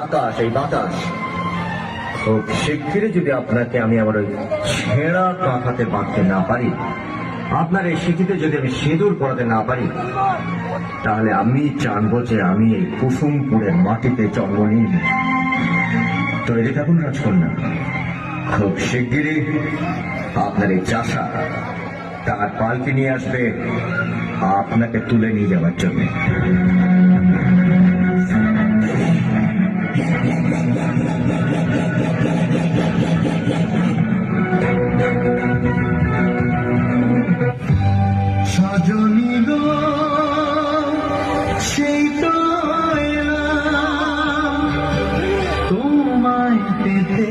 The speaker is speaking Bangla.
আকাশ, এই বাতাস খুব শিগগিরই যদি আপনাকে আমি আমার ওই ছেঁড়া কাঁথাতে বাঁধতে না পারি, আপনার এই সিঁথিতে যদি আমি সিঁদুর পরাতে না পারি, তাহলে আমি জানবো যে আমি এই কুসুমপুরের মাটিতে জন্ম নিই। তৈরি থাকুন রাজকন্যা, খুব শিগগিরই আপনার এই চাষা তার পালকি নিয়ে আসবে আপনাকে তুলে নিয়ে যাওয়ার জন্য। সজনী গো সেই তো এলাম তোমায় পেতে।